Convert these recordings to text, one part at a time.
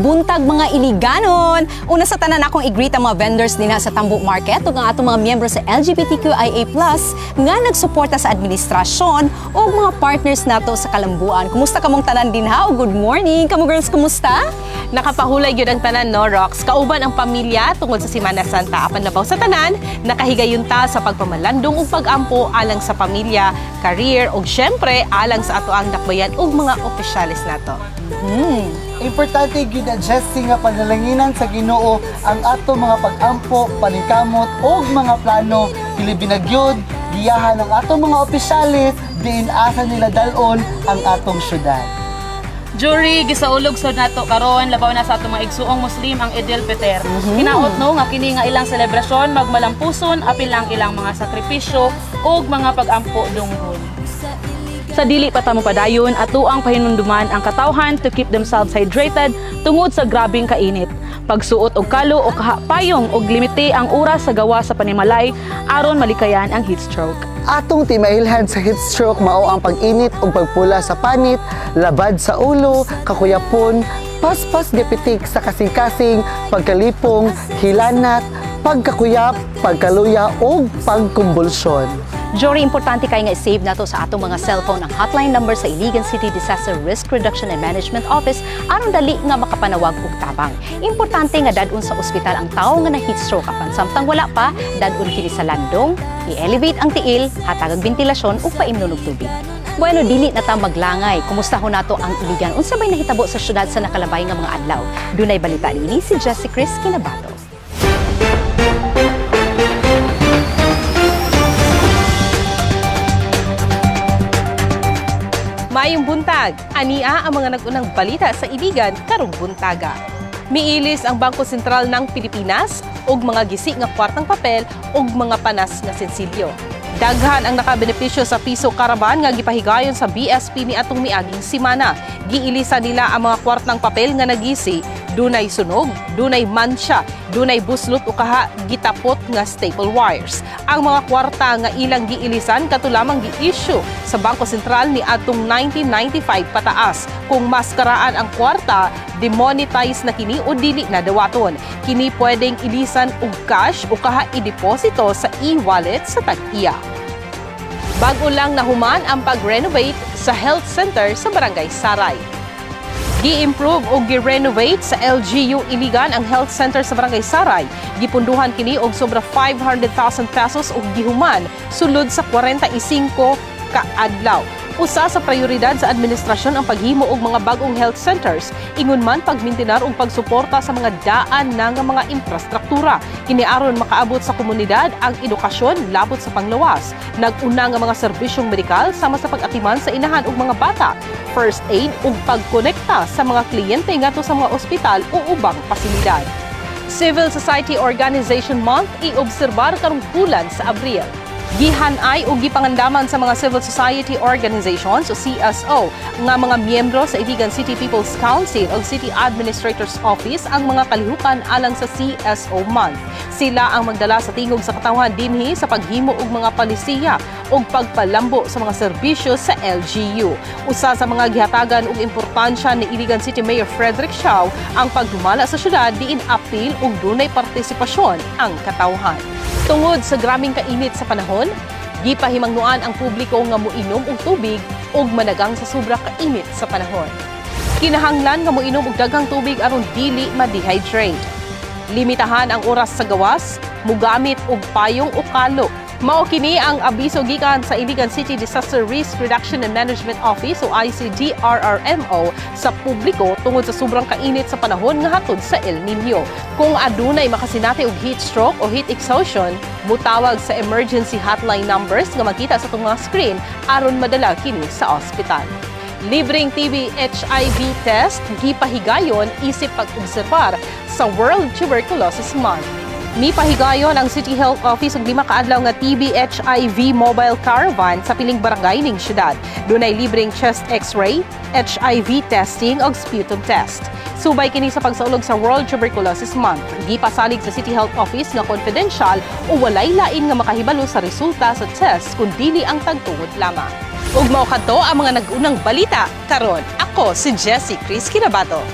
buntag mga Iliganon. Una sa tanan akong i-greet ang mga vendors din sa Tambo Market ug ang atong mga miyembro sa LGBTQIA+ nga nagsuporta sa administrasyon o mga partners nato sa kalambuan. Kumusta kamong tanan din ha? Good morning. Kamo girls, kumusta? Nakapahulay yun ang tanan, no, Rox? Kauban ang pamilya tungod sa Semana Santa. Apan labaw sa tanan, nakahigayon ta sa pagpamalandong ug pag-ampo alang sa pamilya, career ug syempre alang sa ato ang dakbayan ug mga opisyalis nato. Importante gina-adjusting nga panalanginan sa Ginoo ang ato mga pag-ampo, paningkamot o mga plano. Pilibinagyod, giyahan ang ato mga opisyalis, diin asa nila dalon ang atong syudad. Jury, gisaulog sa nato karon labaw na sa atong mga igsuong Muslim ang Eid al-Fitr. Hinaot no nga kini nga ilang selebrasyon magmalampuson apil ang ilang mga sakripisyo ug mga pag-ampo dunghon. Sa dili pa tamo padayon, ato ang pahinumduman ang katawhan to keep themselves hydrated tungod sa grabing kainit. Pagsuot og kalo o kahapayong og limite ang oras sa gawa sa panimalay aron malikayan ang heat stroke. Atong timailhan sa heat stroke mao ang pag-init o pagpula sa panit, labad sa ulo, kakuyapon, paspas gapitik sa kasing-kasing, pagkalipong, hilanat, pagkakuyap, pagkaluya o pagkumbulsyon. Jory, importante kay nga i-save nato sa atong mga cellphone ang hotline number sa Iligan City Disaster Risk Reduction and Management Office aron dali nga makapanawag og tabang. Importante nga dadun sa ospital ang tawo nga na heat stroke apan samtang wala pa, dadun kini sa landong, i-elevate ang tiil, hatag og ventilasyon ug paimnon og tubig. Bueno, dili na ta maglangay. Kumustahon nato ang Iligan unsa bay nahitabo sa syudad sa nakalabay nga mga adlaw. Dunay balita niini si Jessie Chris Kinabato. Mayong buntag, ania ang mga nagunang balita sa Iligan karong buntaga. Miilis ang Bangko Sentral ng Pilipinas og mga gisi nga kwartang papel og mga panas nga sensilyo. Daghan ang nakabenepisyo sa piso karaban nga gipahigayon sa BSP ni atong miaging semana. Giilisa nila ang mga kwartang papel nga nagisi, dunay sunog, dunay mansya, dunay buslot o kaha gitapot nga staple wires. Ang mga kwarta nga ilang giilisan kato lamang gi-issue sa Bangko Sentral ni atong 1995 pataas. Kung maskaraan ang kwarta, demonetize na kini o dili na dawaton. Kini pwedeng ilisan og cash o kaha i-deposito sa e-wallet sa tag-iya. Bago lang nahuman ang pag-renovate sa health center sa Barangay Saray. Gi-improve o gi-renovate sa LGU Iligan ang health center sa Barangay Saray. Gipunduhan kini og sobra 500,000 pesos og gihuman sulod sa 45 ka adlaw. Usa sa prioridad sa administrasyon ang paghimo og mga bagong health centers, ingon man pagmintinar og pagsuporta sa mga daan na nga mga infrastruktura. Kini aron makaabot sa komunidad ang edukasyon labot sa panglawas. Nag-una nga mga serbisyong medikal sama sa pag-atiman sa inahan ug mga bata, first aid ug pagkonekta sa mga kliyente ngadto sa mga ospital o ubang pasilidad. Civil Society Organization Month i-obserbar karong bulan sa Abril. Gihanay o gipangandaman sa mga civil society organizations o CSO nga mga miyembro sa Iligan City People's Council o City Administrator's Office ang mga kalihukan alang sa CSO Month. Sila ang magdala sa tingog sa katawhan dinhi sa paghimo og mga palisiya o pagpalambo sa mga serbisyo sa LGU. Usa sa mga gihatagan og importansya ni Iligan City Mayor Frederick Shaw ang pagdumala sa syudad diin apil og dunay partisipasyon ang katawhan. Tungod sa grabing kainit sa panahon, gipahimangnuan ang publiko nga moinom og tubig ug managang sa sobra kainit sa panahon. Kinahanglan nga moinom og daghang tubig aron dili ma-dehydrate. Limitahan ang oras sa gawas, mugamit og payong o kalo. Mao kini ang abiso gikan sa Iligan City Disaster Risk Reduction and Management Office o ICDRRMO sa publiko tungod sa sobrang kainit sa panahon nga hatod sa El Nino. Kung adunay makasinati og heat stroke o heat exhaustion, mutawag sa emergency hotline numbers nga makita sa itong mga screen aron madala kini sa ospital. Libreng TB-HIV test gipahigayon isip pag-obserbar sa World Tuberculosis Month. Mipahigayon ang City Health Office og 5 kaadlaw nga TB-HIV mobile caravan sa piling barangay ning syudad. Dunay libreng chest x-ray, HIV testing ug sputum test. Subay kini sa pagsaulog sa World Tuberculosis Month. Gipasalig sa City Health Office nga confidential o walay lain nga makahibalo sa resulta sa test kun dili ang tagtungod lamang. Ug mao kadto ang mga nag-unang balita karon. Ako si Jessie Chris Kinabato.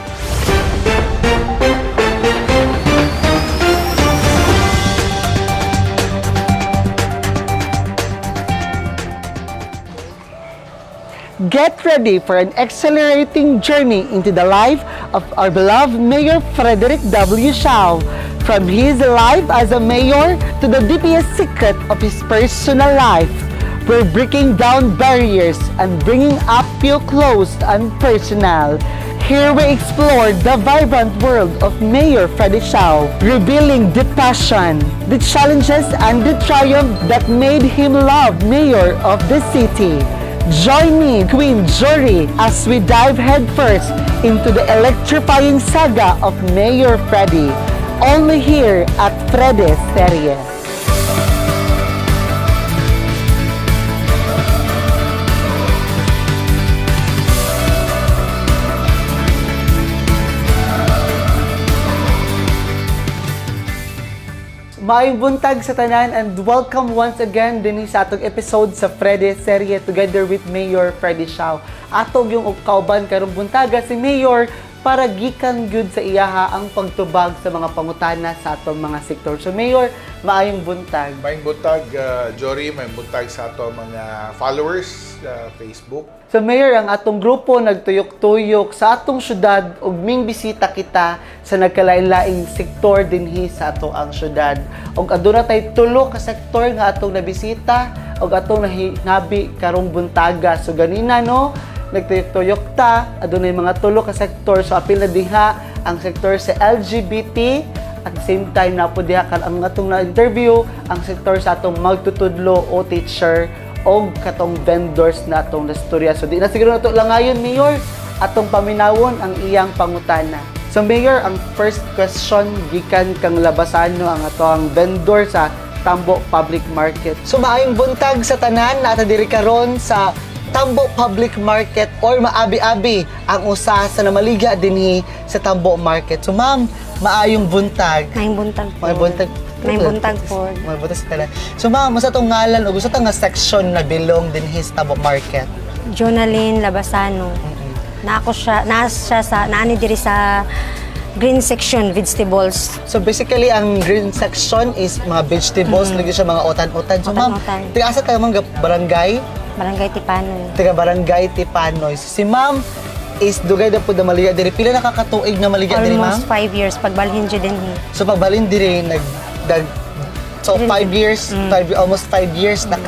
get ready for an accelerating journey into the life of our beloved Mayor Frederick W. Siao. From his life as a mayor to the deepest secret of his personal life, we're breaking down barriers and bringing up you close and personal. Here we explore the vibrant world of Mayor Freddy Siao, revealing the passion, the challenges, and the triumph that made him love Mayor of the city. Join me, Queen Jory, as we dive headfirst into the electrifying saga of Mayor Freddy, only here at Freddy Serie. Maayong buntag sa tanan and welcome once again din sa atong episode sa Freddy Serie together with Mayor Freddy Siao. Atog yung kauban karong buntaga si Mayor para gikan gyud sa iyaha ang pagtubag sa mga pangutana sa atong mga sektor. So Mayor, maayong buntag. Maayong buntag, Jory, maayong buntag sa atong mga followers sa Facebook. So Mayor, ang atong grupo nagtuyok-tuyok sa atong syudad ug ming bisita kita sa nagkalain-laing sektor dinhi sa ato ang syudad. Ug aduna tay tulo ka sektor nga atong nabisita ug atong nahinabi karong buntaga. So ganina no, nagtuyok-tuyok ta, adunay mga tulo ka sektor. So apil na diha ang sektor sa LGBT. At the same time na po diha ang atong na-interview ang sektor sa atong magtutudlo o teacher o katong vendors na atong nastorya. So di na siguro nato lang ngayon, Mayor, atong paminawon ang iyang pangutana. So Mayor, ang first question gikan kang labasano ang atong vendor sa Tambo Public Market. So maayong buntag sa tanan na diri karon sa Tambo Public Market or maabi-abi ang usa sa namaligya dinhi sa Tambo Market. So ma'am, maayong buntag. Maayong buntag po. Maayong buntag. May buntag po. May buntag sa tanan. So ma'am, sa itong ngalan o gusto nga section na bilong din his Tambo Market? Jonaline Labasano. Naani diri sa green section, vegetables. So basically, ang green section is mga vegetables, lagi siya mga otan-otan. So ma'am, Otan-otan. tiga-asa tayo mga barangay? Barangay Tipanoy. Tiga barangay Tipanoy. Si ma'am is dugay na po na maliga diri. Pila nakakatuig na maliga diri ma'am? Almost 5 years. Pagbalhin dyan din. So pagbalin diri, so 5 years, almost 5 years na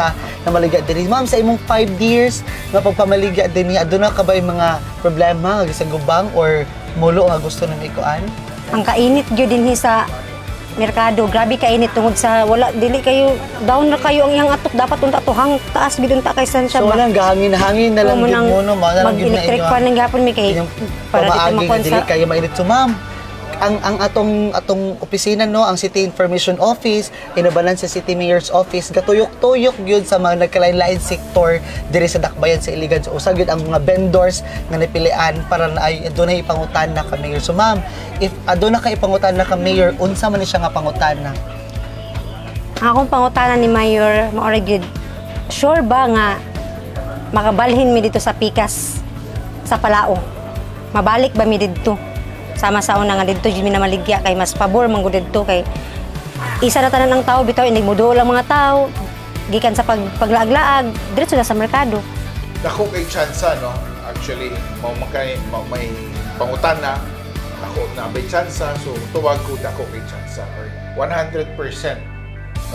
maliga diri. Ma'am, sa imong 5 years na pagpamaliga din aduna ka ba yung mga problema sa gubang or mulo nga gusto nang ikuan? Ang kainit gyud din sa merkado. Grabe kainit tungod sa wala dili kayo down na kayo ang iyang atok dapat unta to hang taas gid unta kaysa siya. So walang gahangin na lang gid mo no, na lang gid na mag-electric fan ng gapon mi kay para dito makonsa. Dili kayo mainit. So ma'am, ang atong opisina no, ang City Information Office, inabalan sa City Mayor's Office, gatuyok-tuyok gyud sa mga nagkalain-lain sektor diri sa dakbayan sa Iligan. So usa gyud ang mga vendors nga napilian para na ay adunay ipangutana ka Mayor. So ma'am, if aduna ka ipangutana ka Mayor, unsa man ni siya nga pangutana? Akong pangutana ni Mayor, maora gyud. Sure ba nga makabalhin mi dito sa Pikas sa Palao? Mabalik ba mi dito? Sama sa una nga dito mi na maligya kay mas pabor man gud dito kay isa na tanan ang tao bitaw indig mudo lang mga tao gikan sa paglaag-laag diretso na sa merkado. Dako kay tsansa, no? Actually, may pangutana, ako na may tsansa, so tuwag ko dako kay tsansa or 100%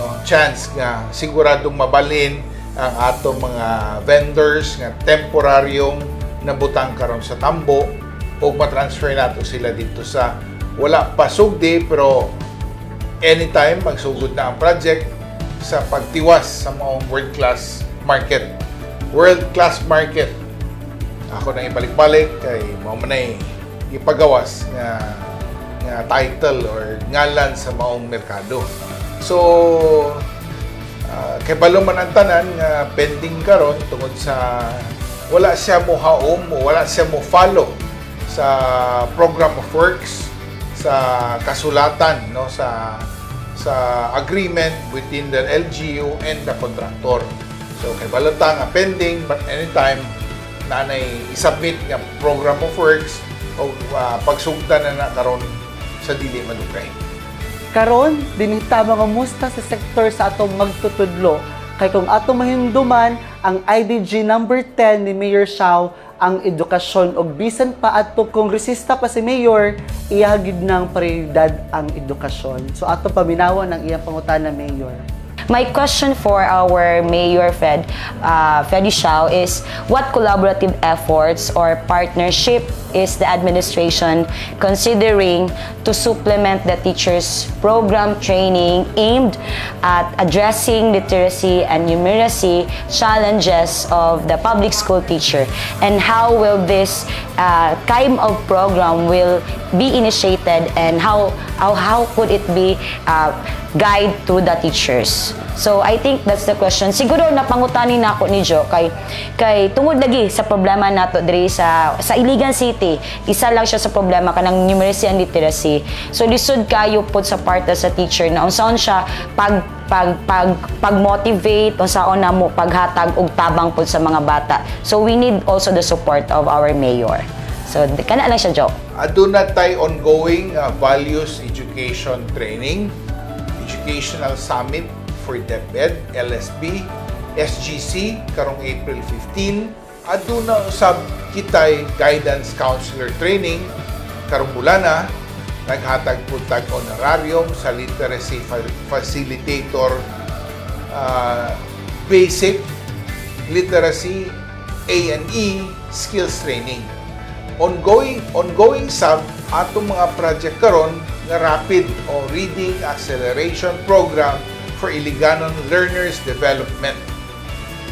no, chance nga siguradong mabalin ang atong mga vendors nga temporaryong nabutang karon sa Tambo o matransfer nato sila dito sa wala pa sugdi pero anytime magsugod na ang project sa pagtiwas sa mga world-class market. World-class market. Ako na ibalik-balik kay mo man ipagawas nga title or ngalan sa maong merkado. So kay balo man ang tanan nga pending karon tungod sa wala siya mo haom o wala siya mo follow sa program of works, sa kasulatan, no, sa agreement between the LGU and the contractor. So kay balota nga pending but anytime nanay isubmit nga program of works o pagsugdan na karon sa dili madugay. Karon dinhita mga musta sa sektor sa atong magtutudlo Kay kung ato mahinduman, ang IDG number 10 ni Mayor Xiao, ang edukasyon og bisan pa adto kongresista pa si Mayor, iyagid ng prioridad ang edukasyon. So ato paminawan ang iyang pangutana, Mayor. My question for our Mayor Freddy Xiao is, what collaborative efforts or partnership is the administration considering to supplement the teachers' program training aimed at addressing literacy and numeracy challenges of the public school teacher? And how will this kind of program will be initiated, and how could it be guide to the teachers? So I think that's the question. Siguro napangutani na ako ni Jo kay tungod lagi sa problema nato diri sa Iligan City. Isa lang siya sa problema kanang numeracy and literacy. So lisod kayo pud sa part sa teacher na unsaon siya pag-motivate, unsaon na mo paghatag og tabang pud sa mga bata. So we need also the support of our mayor. So kana lang siya, Jo. Aduna tay ongoing values education training, educational summit for DepEd, LSB, SGC karong April 15. Aduna usab kitay guidance counselor training karong bulana. Naghatag po tag honorarium sa literacy facilitator, basic literacy A&E skills training. Ongoing sub atong mga project karon nga rapid o reading acceleration program for Iliganon Learners Development.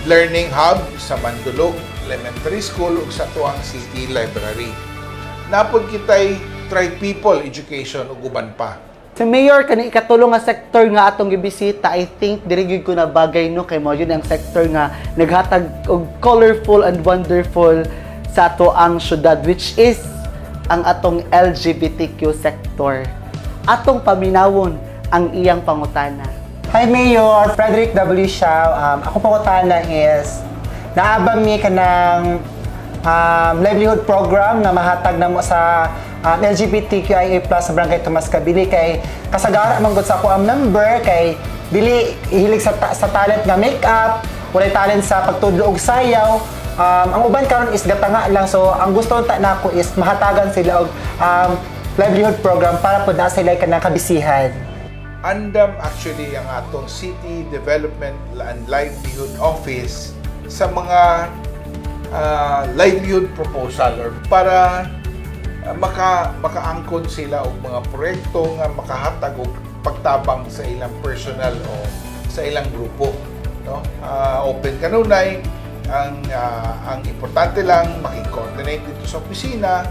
Learning Hub sa Mandulog Elementary School ug sa tuang City Library. Napod kitay Try People Education ug uban pa. Si Mayor, kani ikatulong nga sektor nga atong gibisita, I think dirigid ko na bagay no kay mo yun ang sektor nga naghatag og colorful and wonderful sa ato ang syudad, which is ang atong LGBTQ sector. Atong paminawon ang iyang pangutana. Hi Mayor Frederick W. Xiao. Ako pangutana is naabang mi kanang livelihood program na mahatag namo sa LGBTQIA+ sa Barangay Tomas Kabili kay kasagara man gud sa ako ang member kay dili hilig sa talent nga makeup, walay talent sa pagtudlo og sayaw. Ang uban karon is gatanga lang, so ang gusto ta nako is mahatagan sila og livelihood program para pud na sila kanang kabisihan. Andam actually ang atong City Development and Livelihood Office sa mga livelihood proposal or para makaangkon sila og mga proyekto nga makahatag og pagtabang sa ilang personal o sa ilang grupo, no? Open kanunay ang importante lang maki-coordinate dito sa opisina,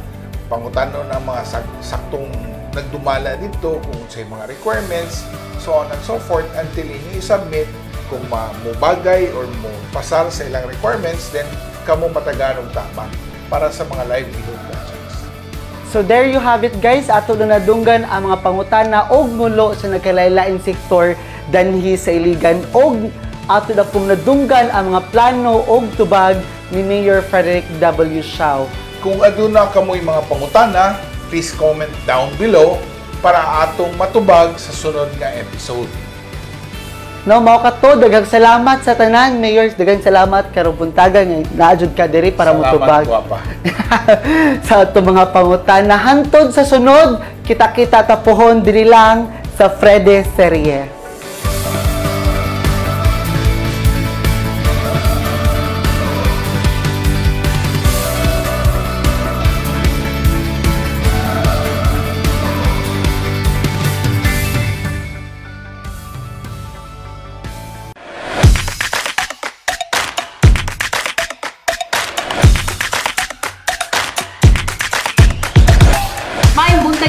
pangutanon ang mga saktong nagdumala dito kung sa mga requirements, so on and so forth until inyo i-submit kung mubagay or mo pasar sa ilang requirements, then kamo mataganong tabang para sa mga livelihood projects. So there you have it guys, ato na nadunggan ang mga pangutana og mulo sa nagkalaylaing sektor danhi sa Iligan og ato na pong nadunggan ang mga plano og tubag ni Mayor Frederick W. Xiao. Kung aduna kamoy mga pangutana, please comment down below para atong matubag sa sunod nga episode. No, mao kato, daghang salamat sa tanan, Mayor. Daghang salamat karong buntagan nga naadjud ka diri para motubag. Salamat, guwapa. Sa ato mga pangutana hantod sa sunod, kita-kita tapuhon diri lang sa Frede Serie.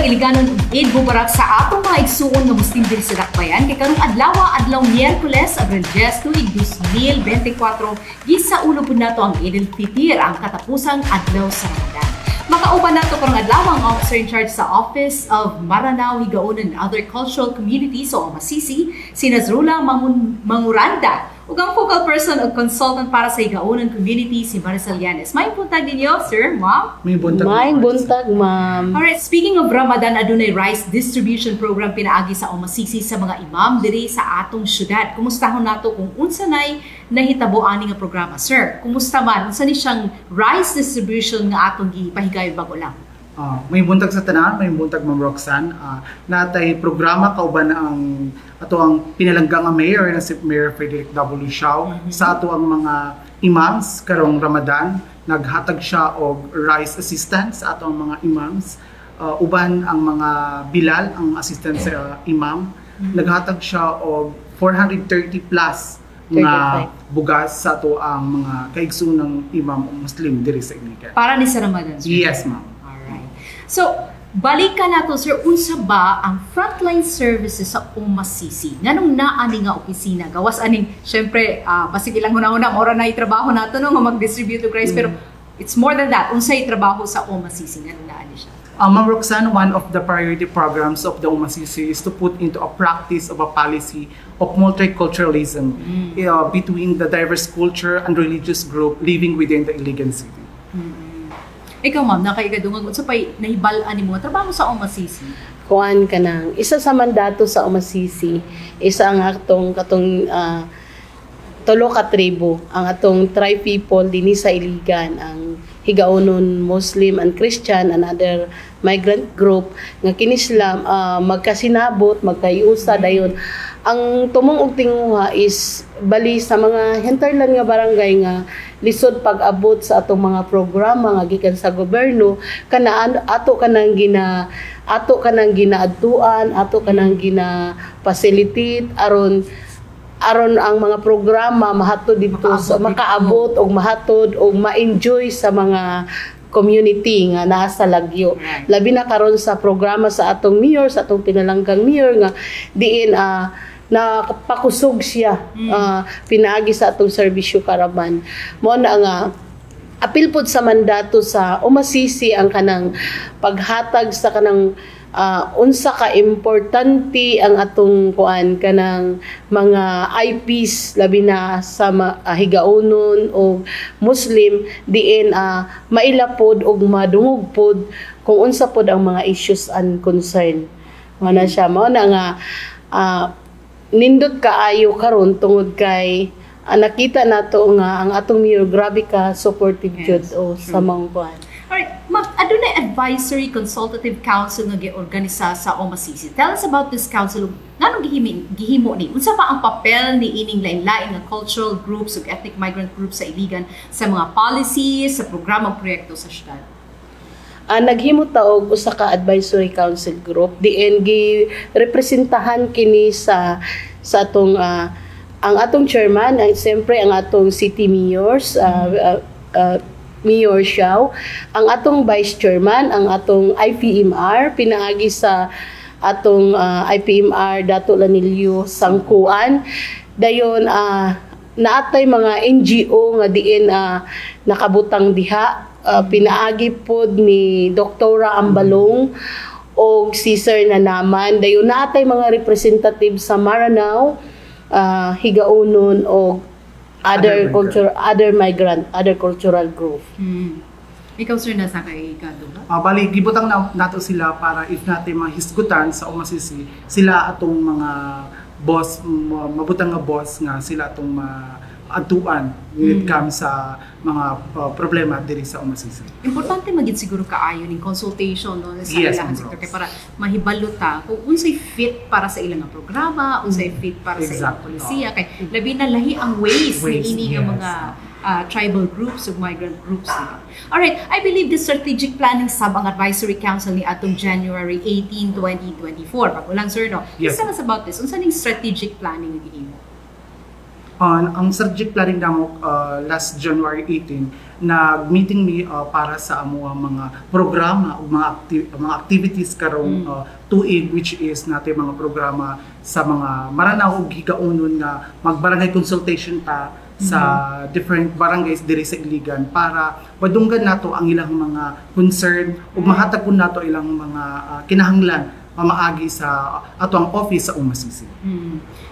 Iliganon ug Eid Mubarak sa atong mga igsuon nga Muslim diri sa Dakbayan kay karong adlaw Miyerkules, Abril 10, 2024, gisaulo pud nato ang Eid al-Fitr, ang katapusang adlaw sa Ramadan. Makauban nato karong adlaw ang officer in charge sa Office of Maranao, Higaon and Other Cultural Communities o Masisi, si Nazrula Manguranda ug ang focal person o consultant para sa higaunan community si Maricel Llanes. May buntag ninyo, sir, ma'am? May buntag. Maayong buntag, ma'am. Alright, speaking of Ramadan, adunay rice distribution program pinaagi sa Omasisi sa mga imam diri sa atong syudad. Kumustahon nato kung unsa nay nahitabo ani nga programa, sir? Kumusta man unsa ni siyang rice distribution nga atong gipahigayon bago lang? May buntag sa tanan, may buntag Ma'am Roxanne. Natay programa kauban ang ato ang pinalanggang nga mayor na si Mayor Frederick W. Shao sa ato ang mga imams karong Ramadan. Naghatag siya og rice assistance sa ato ang mga imams. Uban ang mga bilal, ang assistant sa imam. Naghatag siya og 430 plus nga bugas sa ato ang mga kaigsoonang imam o Muslim diri sa Iligan. Para ni sa Ramadan, sir? Yes, ma'am. So, balikan nato, sir, unsa ba ang frontline services sa Omasisi? Nganong naani nga opisina? Gawas aning, syempre, basig ilang hunahuna, ora na itrabaho nato no, nga mag-distribute of rice, pero it's more than that. Unsay trabaho sa Omasisi? Nganong naani siya? Ma'am Roxanne, one of the priority programs of the Omasisi is to put into a practice of a policy of multiculturalism between the diverse culture and religious group living within the Iligan City. Ikaw, ma'am, nakaigadungag, unsa pa'y nahibalaan ni mo trabaho sa Omasisi? Kuan ka nang isa sa mandato sa Omasisi, isa ang katong tulo ka tribo, ang atong tribe people dinhi sa Iligan, ang higaunon Muslim and Christian and other migrant group nga kini sila magkasinabot, magkayusa dayon. Ang tumong og tinguha is bali sa mga hinterland nga barangay nga lisod pag-abot sa atong mga programa nga gikan sa gobyerno kana ato kanang ginaadtuan, ato kanang gina facilitate aron ang mga programa mahatod dito sa makaabot og mahatod og ma-enjoy sa mga community nga nasa Lagyo. Labi na karon sa programa sa atong mayor, sa atong pinalanggang mayor nga diin na pakusog siya pinaagi sa atong serbisyo karaban. Mo na nga apil pod sa mandato sa Omasisi ang kanang paghatag sa kanang unsa ka importante ang atong kuan kanang mga IPs labi na sa higaunon o Muslim diin mailapod og madungog pod kung unsa pod ang mga issues and concern. Mana siya mo na nga nindot kaayo karon tungod kay nakita nato nga ang atong mayor grabe ka supportive jud o sa mga kuan. Alright, ma'am, adunay advisory consultative council nga giorganisa sa Omasisi. Tell us about this council. Nganong gihimo ni? Unsa pa ang papel ni ining lain-lain nga cultural groups ug ethnic migrant groups sa Iligan sa mga policies, sa programang proyekto sa syudad? Naghimo ta og usa ka advisory council group diin gi representahan kini sa atong ang atong chairman, siyempre ang atong city mayors, Mayor Shao, ang atong vice chairman, ang atong IPMR, pinaagi sa atong IPMR Dato Lanilio Sangkuan. Dayon naatay mga NGO nga diin nakabutang diha, pinaagi pod ni Doktora Ambalong o si Sir Nanaman. Dayon naatay mga representative sa Maranao, higaunon o other cultural group. Ikaw, sir, nasa kay Gado ba? Bali, gibutang nato sila para if natin mahisgutan sa Omasisi, sila atong mga boss, mabutang nga boss nga sila atong atuan when it comes sa mga problema diri sa Omasisi. Importante magid siguro kaayo ning consultation no sa ilang sektor kay para mahibalo ta kung unsay fit para sa ilang programa, unsay fit para sa ilang polisiya kay labi na lahi ang ways ni ini nga mga tribal groups ug migrant groups nila. Alright, I believe the strategic planning sub ang advisory council ni atong January 18, 2024. Bago lang, sir, no? Yes. Tell us about this. Unsa ning strategic planning ni gihimo? Ang strategic planning namo last January 18 nag-meeting mi para sa amo mga programa o mga activities karong tuig, which is natin mga programa sa mga Maranao ug higaunon nga magbarangay consultation ta sa different barangays diri sa Iligan para madunggan nato ang ilang mga concern ug mahatag nato ilang mga kinahanglan mamaagi sa atong office sa Umasisi.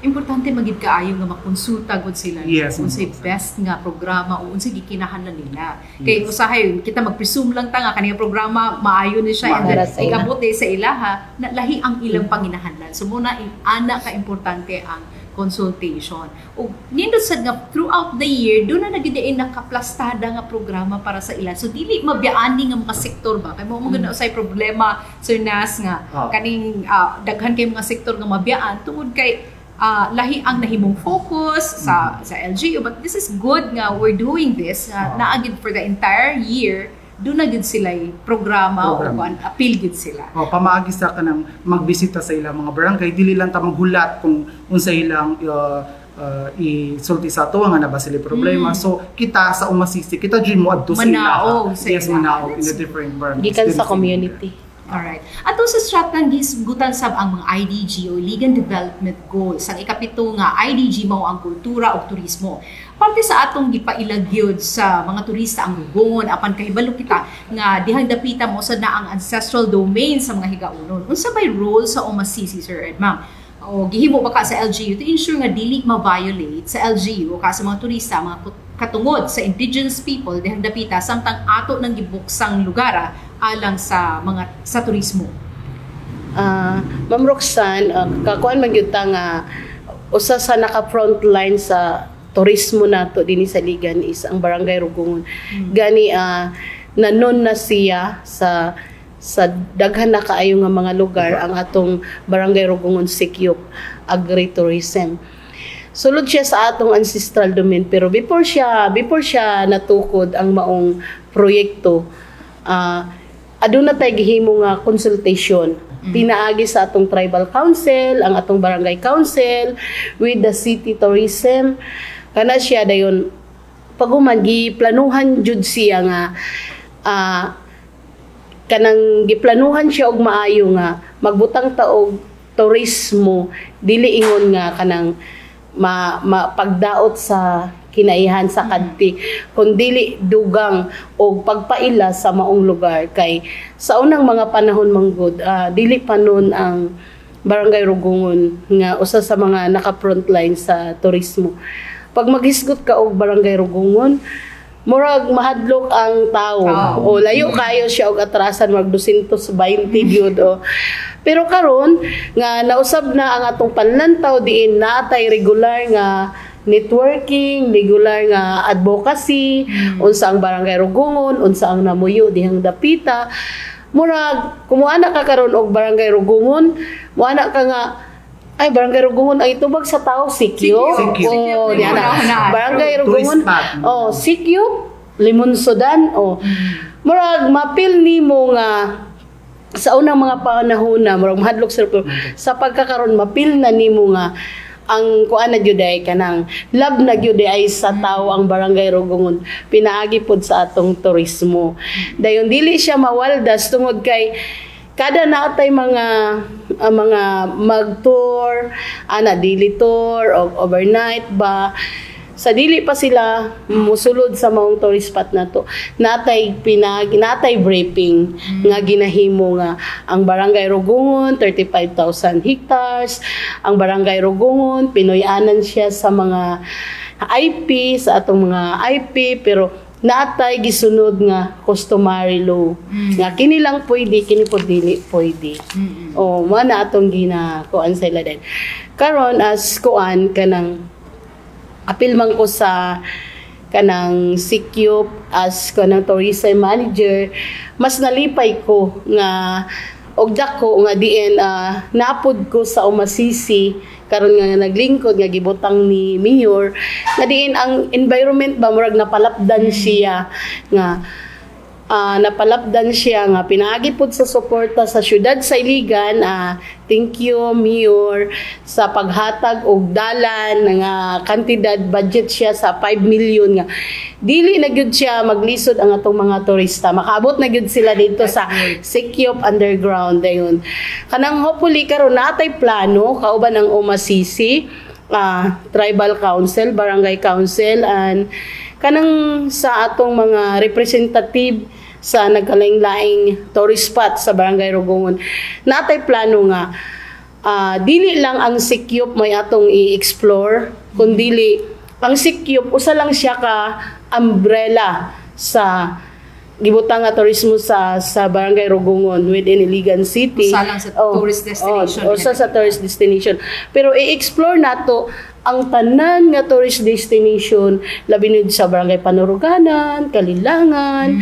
Importante magid kaayo nga makonsulta gud sila Yes, unsay best nga programa o unsay gikinahanglan nila. Kay usahay kita mag-presume lang ta nga kaniyang programa maayo ni siya and Para sa ila. ikabot sa ilaha na lahi ang ilang panginahanglan. So muna ana ka importante ang consultation. O nindot sad nga throughout the year do na nagidiin nakaplastada nga programa para sa ila. So dili mabiyaani nga mga sektor ba kay mo gud na usay problema Sir Nas nga kaning daghan kay mga sektor nga mabiyaan tungod kay lahi ang nahimong focus sa LGU, but this is good nga we're doing this naagid for the entire year. Doon na gid sila programa o appeal gid sila. Pamaagi sa kanang magbisita sa ilang mga barangay, dili lang ta maghulat kung unsa ilang isulti sa ato nga na ba sila problema. So kita sa Umasisi, kita jud mo adto sa Manaog sa yes, manaog in the different barangays. Gikan sa community. Alright. Ato sa stratang gisgutan sab ang mga IDG o Iligan Development Goals. Ang ikapito nga IDG mao ang kultura o turismo. Parte sa atong gipailagyod sa mga turista ang gugon apan kahibalo kita nga dihang dapita mo sa na ang ancestral domain sa mga higaunon. Unsa bay role sa Umasisi, Sir Ed, ma'am? O gihimo ba ka sa LGU to ensure nga dili ma-violate sa LGU o ka sa mga turista, mga katungod sa indigenous people dihang dapita samtang ato nang gibuksang lugar alang sa mga sa turismo. Ma'am Roxanne, kakuan man gyud ta nga usa sa naka-front line sa turismo nato dinhi sa Iligan is ang Barangay Rugungon. Gani nanon na siya sa daghan na kaayo nga mga lugar ang atong Barangay Rugungon Sikyop Agritourism. Sulod siya sa atong ancestral domain pero before siya natukod ang maong proyekto, aduna tay gihimo nga consultation. Pinaagi sa atong tribal council, ang atong barangay council with the city tourism. Kana siya dayon paguman giplanuhan jud siya nga kanang giplanuhan siya og maayo nga magbutang ta og turismo dili ingon nga kanang pagdaot sa kinaihan sa kadti kundili dugang o pagpaila sa maong lugar kay sa unang mga panahon manggod dili pa nun ang Barangay Rugungon nga usa sa mga naka-frontline sa turismo. Pag maghisgot ka og Barangay Rugungon, murag mahadlok ang tao. O layo kayo siya og atrasan mag 220 gyud o. Pero karon nga nausab na ang atong panlantaw diin natay regular nga networking, regular nga advocacy, unsa ang Barangay Rugungon, unsa ang namuyo dihang dapita. Murag kumuana ka karon og Barangay Rugungon, muana ka nga ay Barangay Rugungon ay tubag sa tao Sikyo. Oh, diyan na. Barangay Rugungon. Oh, Sikyo, Limonsodan. Oh. Murag mapil nimo nga sa unang mga panahon na murag mahadlok sa pagkakaron mapil na nimo nga ang kuan na gyud ay kanang love na gyud ay sa tao ang Barangay Rugungon pinaagi pod sa atong turismo. Dayon dili siya mawaldas tungod kay kada natay mga mag-tour, daily tour o overnight ba sa dili pa sila musulod sa maong tourist spot nato natay briefing nga ginahimo nga ang Barangay Rugungon 35,000 hectares ang Barangay Rugungon pinoy-anan siya sa mga IP sa atong mga IP pero natay gisunod nga customary law nga kini lang pwede kini pod dili pwede o mo na atong kuan sa ila din karon as kuan kanang apil man ko sa kanang Sikyop as kanang tourism manager mas nalipay ko nga og dako nga diin napod ko sa Umasisi karon nga naglingkod nga gibutang ni mayor nga diin ang environment ba murag napalapdan siya nga nga pinaagi pod sa suporta sa syudad sa Iligan. Thank you Mayor sa paghatag og dalan nga kantidad budget siya sa 5 million nga dili na gyud siya maglisod ang atong mga turista makaabot na gyud sila dito sa Sikyop underground dayon kanang hopefully karon natay plano kauban ang Umasisi tribal council barangay council and kanang sa atong mga representative sa nagkalaing-laing tourist spot sa Barangay Rugungon. Natay plano nga dili lang ang Sikyop may atong i-explore, kundi ang Sikyop usa lang siya ka umbrella sa gibutang nga turismo sa Barangay Rugungon within Iligan City. Usa lang sa tourist destination. Usa sa tourist destination. Pero i-explore nato ang tanan nga tourist destination labi na sa Barangay Panuruganan, Kalilangan,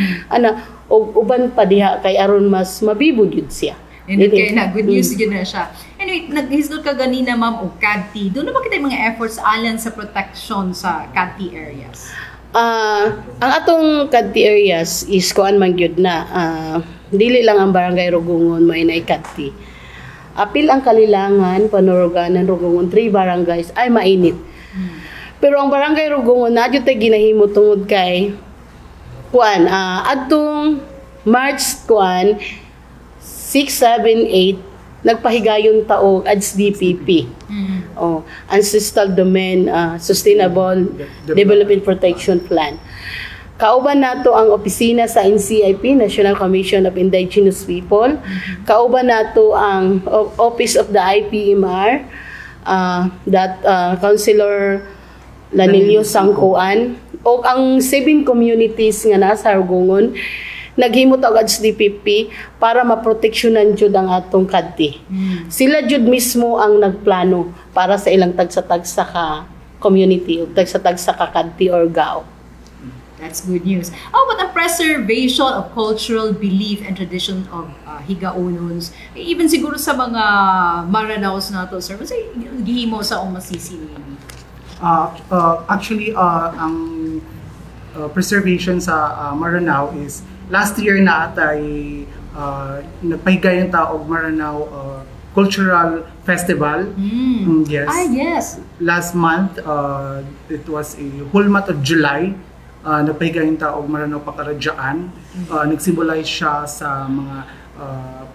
og uban pa diha kay aron mas mabibod yun siya. And kaya na, good news yun na siya. Anyway, nag-hisdot ka ganina ma'am o CADT. Doon na ba kita yung mga efforts alan sa protection sa CADT areas? Ang atong CADT areas is kuan man gyud na. Dili lang ang Barangay Rugungon mo inay CADT. Apil ang Kalilangan, Panuruganan, Rugungon, 3 barangays ay mainit. Pero ang Barangay Rugungon na jud tay ginahimo tungod kay kuan adtong March 6, 7, 8 nagpahigayon taog ads DPP. Ancestral Domain Sustainable Development Protection Plan. Kauban nato ang opisina sa NCIP, National Commission of Indigenous People. Kauban nato ang Office of the IPMR, Councilor Lanilio Sangkuan, o ang 7 communities nga nasa Rugungon naghimot og DPP para maproteksyonan jud ang atong CADT. Sila jud mismo ang nagplano para sa ilang tagsa-tagsa ka community o tagsa-tagsa ka CADT or GAO. That's good news. How about the preservation of cultural belief and tradition of Higaonons? Even siguro sa mga Maranaos na to, sir. Kasi gihimo sa Masisi. Actually, ang preservation sa Maranao is last year na atay nagpahigayon ta og Maranao Cultural Festival. Yes. Yes. Last month, it was a whole month of July. Nagpahigayon ta og Maranao Pakaradyaan. Nag-symbolize siya sa mga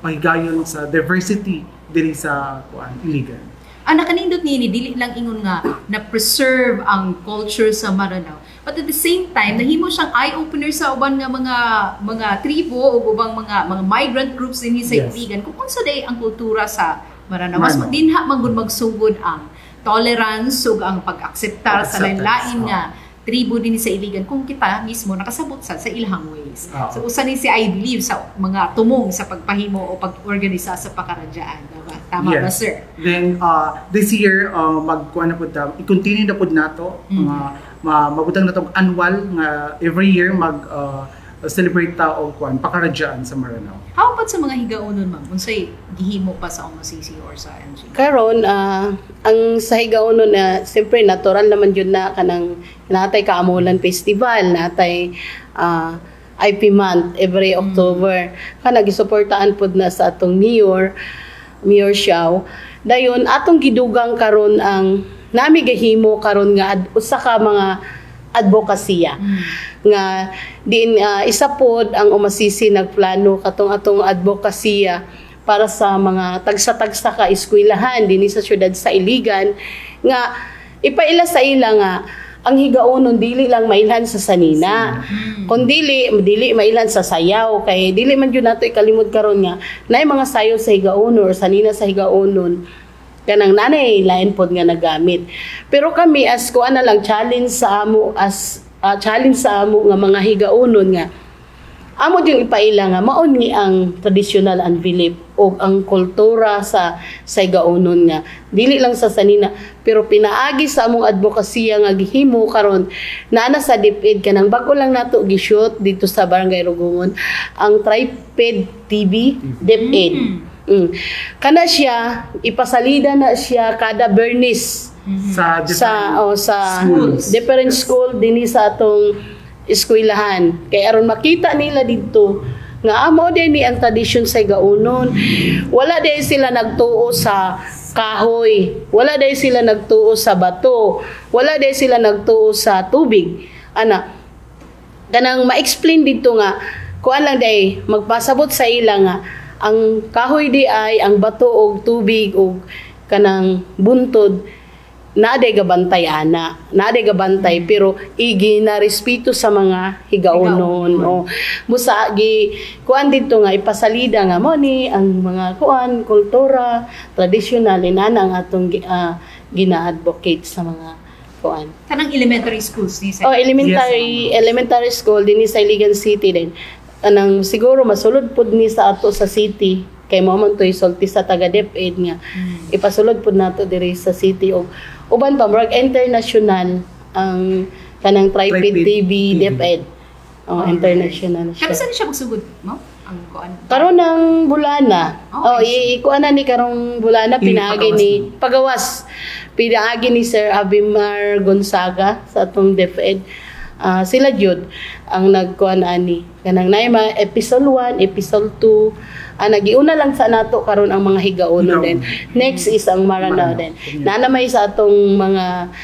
pahigayon sa diversity diri sa Iligan. Nakanindot ni dili lang ingon nga na preserve ang culture sa Maranao. But at the same time, nahimo siyang eye-opener sa uban nga mga tribo o ubang mga migrant groups din sa Iligan. Kung unsa day ang kultura sa Maranao, mas dinha manggod magsugod ang tolerance ug ang pag-akseptar sa lain-lain nga tribo din sa Iligan kung kita mismo nakasabot sa ilhang ways. So usa ni si I believe sa mga tumong sa pagpahimo o pag-organisa sa Pakaradyaan. Tama ba, sir? Then this year magkuan na pud i-continue na pud nato mabutang natong annual nga every year celebrate ta og Pakaradyaan sa Maranao. How about sa mga Higaonon, ma'am? Unsay gihimo pa sa Masisi or sa NG? Karon ang sa Higaonon siyempre natural naman jud na kanang natay Kaamulan Festival, natay IP month every October. Kana gisuportaan pud na sa atong Mayor Xiao. Dayon atong gidugang karon ang nami gahimo karon nga usa ka mga advokasya nga din isa pod ang Masisi nagplano katong atong advokasya para sa mga tagsa-tagsa ka eskwelahan dinhi sa syudad sa Iligan nga ipaila sa ila nga ang Higaonon dili lang mailhan sa sanina kundi dili mailhan sa sayaw kay dili man jud nato ikalimod karon nga naay mga sayaw sa Higaonon or sanina sa Higaonon kanang nanay lain pod nga nagamit. Pero kami as kuan na lang challenge sa amo nga mga Higaonon nga amo yung ipaila nga maon ni ang traditional and belief o ang kultura sa Higaonon nga dili lang sa sanina pero pinaagi sa among advokasya nga gihimo karon naana sa DepEd kanang bago lang nato gi-shoot dito sa Barangay Rugungon ang TriPED TV DepEd. Kana siya ipasalida na siya kada Bernis sa different school dinhi sa atong eskwelahan kay aron makita nila dito nga amo din ni ang tradisyon sa Higaonon. Wala din sila nagtuo sa kahoy, wala din sila nagtuo sa bato, wala din sila nagtuo sa tubig. Kanang ma-explain dito nga kuan lang day magpasabot sa ila nga ang kahoy di ay ang bato og tubig og kanang buntod naaday gabantay ana, naaday gabantay pero na respeto sa mga higaunon o busa gi kuan dito nga ipasalida nga mo ni ang mga kuan kultura traditional inana ang atong gina-advocate sa mga kuan. Kanang elementary schools ni sa elementary school din sa Iligan City din. Anang siguro masulod pud ni sa ato sa city kay mo man to isulti sa taga DepEd nga ipasulod pud nato diri sa city og uban pa murag international ang kanang Tripid TV DepEd. International siya. Kaya saan siya magsugod mo? Ang kuan. Karon ng bulana. Ikuan na ni karong bulana pinaagi ni pagawas. Pinaagi ni Sir Abimar Gonzaga sa atong DepEd. Sila jud ang nagkuan ani kanang naima episode 1, episode 2 nagiuna lang sa nato karon ang mga higaunon din. Next is ang Maranao din. Nanamay sa atong mga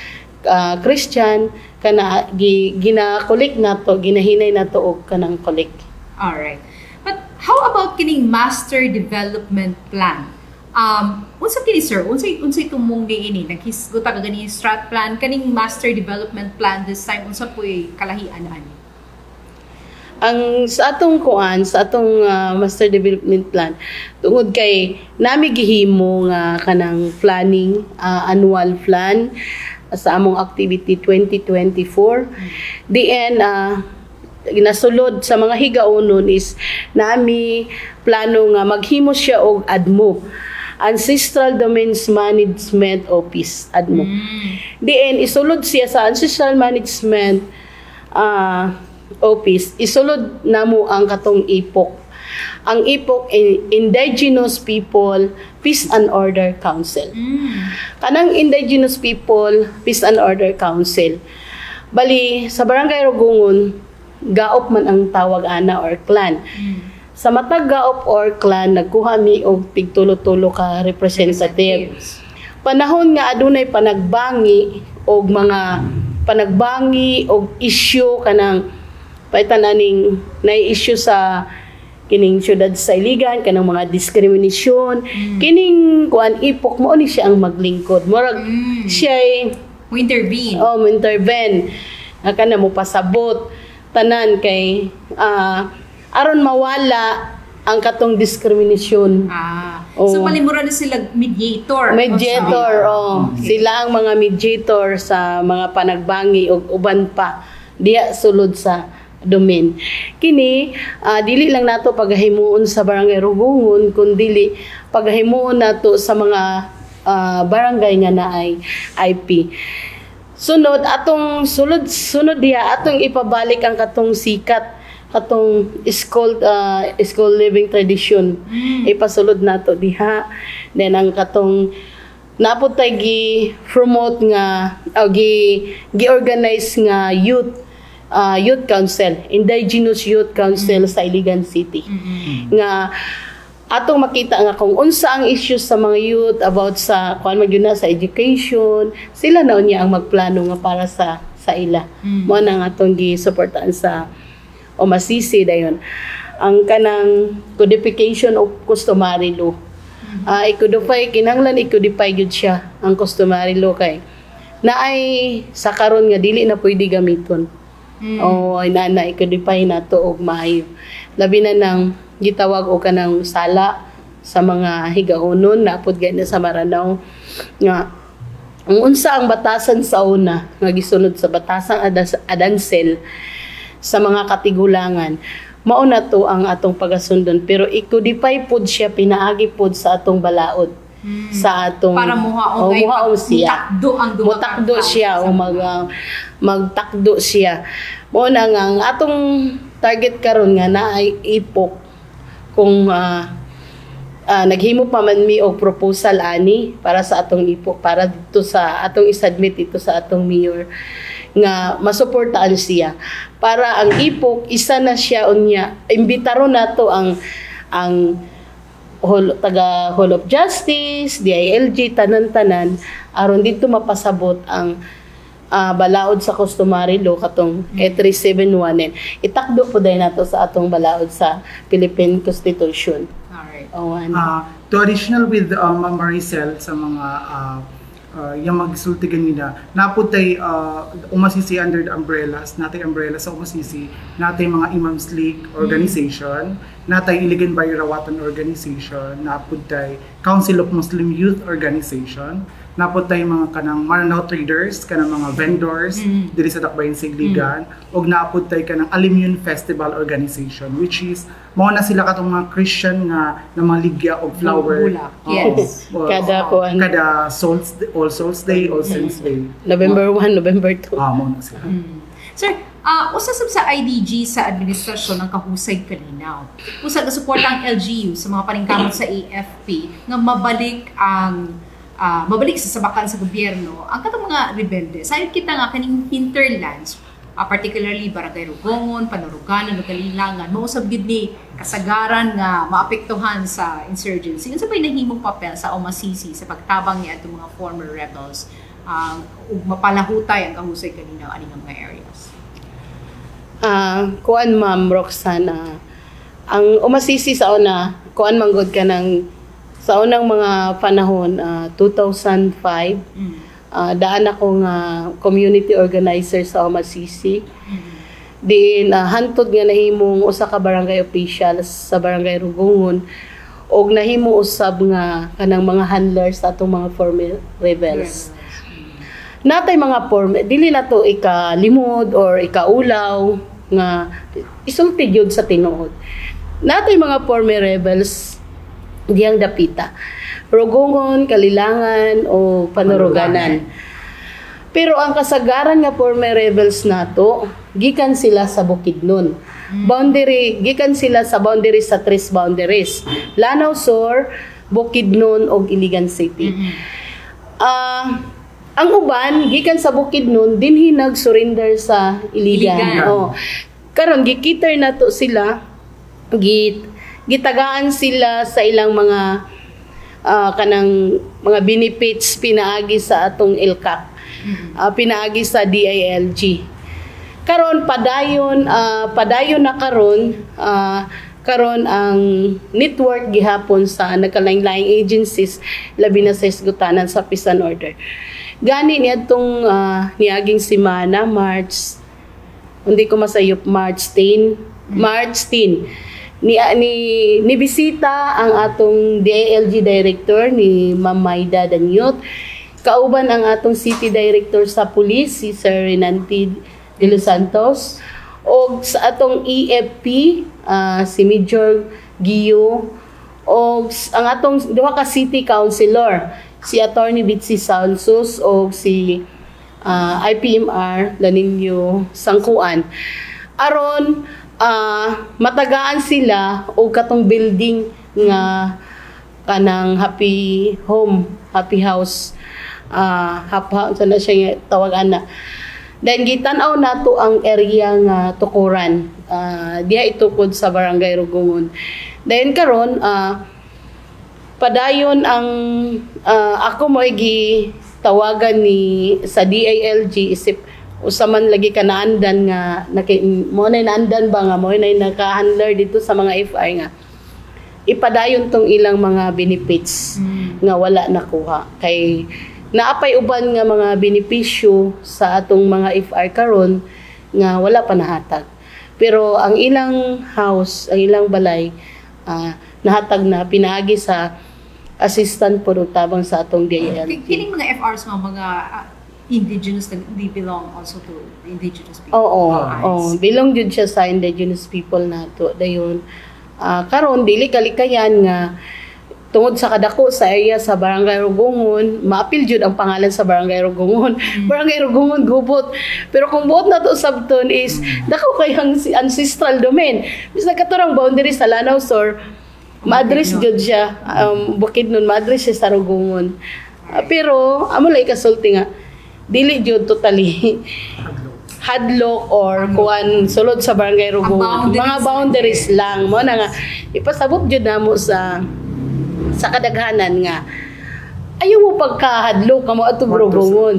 Christian kana gina-collect nato, ginahinay nato og kanang collect. All right. But how about kining master development plan? Unsa kini sir? Unsay tumong ini naghisguta ka gani strat plan kaning master development plan this time unsa puy kalahian ani? Ang sa atong kuan, sa atong master development plan tungod kay nami gihimo nga kanang planning annual plan sa among activity 2024. Diin ginasulod sa mga higaunon is nami plano nga maghimo siya og ADMO, Ancestral Domains Management Office, ADMO. Diin isulod siya sa Ancestral Management Office, isulod namo ang katong IPOC. Ang IPOC, Indigenous People Peace and Order Council. Kanang Indigenous People Peace and Order Council, bali sa Barangay Rugungon, gaop man ang tawag ana or clan. Sa matag gaop or clan, nagkuha mi og tigtulo-tulo ka representative. Panahon nga adunay panagbangi og issue kanang paitan aning na-issue sa kining syudad sa Iligan kanang mga diskriminasyon kining kuan IPOC mo ni siya ang maglingkod murag siya mo intervene kana mo pasabot tanan kay aron mawala ang katong diskriminasyon. So palimura na sila mediator. Sila ang mga mediator sa mga panagbangi ug uban pa diya sulod sa domain. Kini dili lang nato paghimuon sa Barangay Rugungon kundi paghimuon nato sa mga barangay nga naay IP. Sunod diha atong ipabalik ang katong sikat katong school living tradition. Ipasulod nato diha. Then ang katong napod tay gi-promote nga gi-organize nga youth council, Indigenous Youth Council sa Iligan City. Nga atong makita nga kung unsa ang issues sa mga youth about sa kuan magyud na sa education, sila na unya ang magplano nga para sa ila. Mo nang atong gi-suportaan sa OMACC dayon. Ang kanang codification of customary law. Kinahanglan i-codify gyud siya ang customary law kay naay sa karon nga dili na pwede gamiton. I-codify nato og maayo. Labi na nang gitawag og kanang sala sa mga higaunon napod gani sa Maranao nga ang unsa ang batasan sa una nga gisunod sa batasang Adancel sa mga katigulangan mao na to ang atong pagasundon pero i-codify pod siya pinaagi pod sa atong balaod sa atong para muhaon siya mutakdo siya o magtakdo siya mo na nga ang atong target karon nga naay IPOC kung naghimo pa man mi og proposal ani para sa atong IPOC para dito sa atong isubmit dito sa atong mayor nga masuportaan siya para ang IPOC isa na siya unya imbitaron nato ang taga Hall of Justice, DILG, tanan-tanan aron dito mapasabot ang balaod sa customary law katong 371 itakdo po dahil nato sa atong balaod sa Philippine Constitution. Alright. To additional with Ma'am Maricel sa mga yung magsultigan nila naputay umasisi under the umbrellas natay umbrella sa umasisi natay mga Imams League organization natay Iligan Bayrawatan organization naputay Council of Muslim Youth organization naputay mga kanang Maranao traders kanang mga vendors diri sa Dakbayan sa Iligan ug naputay kanang Alimun Festival organization which is mao na sila katong mga Christian nga mga ligya og flower Yes. Kada kuan. kada All Souls Day, All Saints Day. November 1, November 2. Mo na sila. Sir, usasab sa IDG sa administrasyon ng Kahusay Kalinaw. Usa ga suporta ang LGU sa mga paningkamot sa AFP nga mabalik sa sabakan sa gobyerno ang katong mga rebelde. Sayod kita nga kaning hinterlands, particularly Barangay Rugongon, Panaruganan, ug Kalilangan, mausab gid ni kasagaran nga maapektuhan sa insurgency. Unsa bay nahimong papel sa OMACC sa pagtabang niya atong mga former rebels ug mapalahutay ang Kahusay Kalinaw ani nga mga areas? Kuan Ma'am Roxana, ang OMACC sa una, kuan manggod ka ng sa unang mga panahon, 2005, daan ako nga community organizer sa OMACC. Diin, hantod nga nahimong usa ka barangay officials sa Barangay Rugongon og nahimo usab nga kanang mga handlers sa atong mga former rebels. Natay mga former, dili na to ika-limod or ika-ulaw nga isulti gyud sa tinuod. Natay mga former rebels diyang dapita. Rugongon, Kalilangan o Panaruganan. Pero ang kasagaran nga former rebels nato, gikan sila sa Bukidnon. Boundary, gikan sila sa boundaries sa tres boundaries. Lanao Sur, Bukidnon ug Iligan City. Ang uban gikan sa Bukidnon dinhi nag-surrender sa Iligan. Karon gikiter nato sila gitagaan sila sa ilang mga kanang mga benefits pinaagi sa atong ILCAC, pinaagi sa DILG. Karon padayon na karon ang network gihapon sa nagkalain-laing agencies labi na sa isgutanan sa peace and order. Gani niadtong niaging semana March 10 ni bisita ang atong DILG director ni Ma'am Maida Danyot, kauban ang atong city director sa police si Sir Renanti de los Santos og sa atong EFP si Major Gio og ang atong duha ka city councilor si Attorney Bitsy Salsos og si IPMR Laninyo Sangkuan aron matagaan sila og katong building nga kanang happy house sana siya tawagan na. Then gitan-aw nato ang area nga tukuran diha itukod sa Barangay Rugongon. Then karon padayon ang ako mo tawagan ni sa DILG isip usaman lagi ka naandan nga mo na naandan ba nga mo na naka-handler dito sa mga FI nga ipadayon tong ilang mga benefits nga wala nakuha kay naapay uban nga mga benepisyo sa atong mga FI karon nga wala pa nahatag pero ang ilang house ang ilang balay nahatag na pinaagi sa assistant po tabang sa atong DILG. Kining mga FRs mga indigenous that they belong also to the indigenous people. Oo. Belong jud siya sa indigenous people nato dayon. Karon dili kalikayan nga tungod sa kadako sa area sa Barangay Rugongon, maapil jud ang pangalan sa Barangay Rugongon. Barangay Rugongon gubot. Pero kung buot nato sabton is dako kay ang ancestral domain. Bisag katurang boundary sa Lanao Sur, ma-address jud siya Bukidnon, ma-address siya sa Rugongon. Pero amo lay kasulti nga dili jud totally hadlock or kuan sulod sa Barangay Rugongon. Mga boundaries lang mo na nga ipasabot jud namo sa kadaghanan nga ayaw mo pagkahadlok kamo atong Rugongon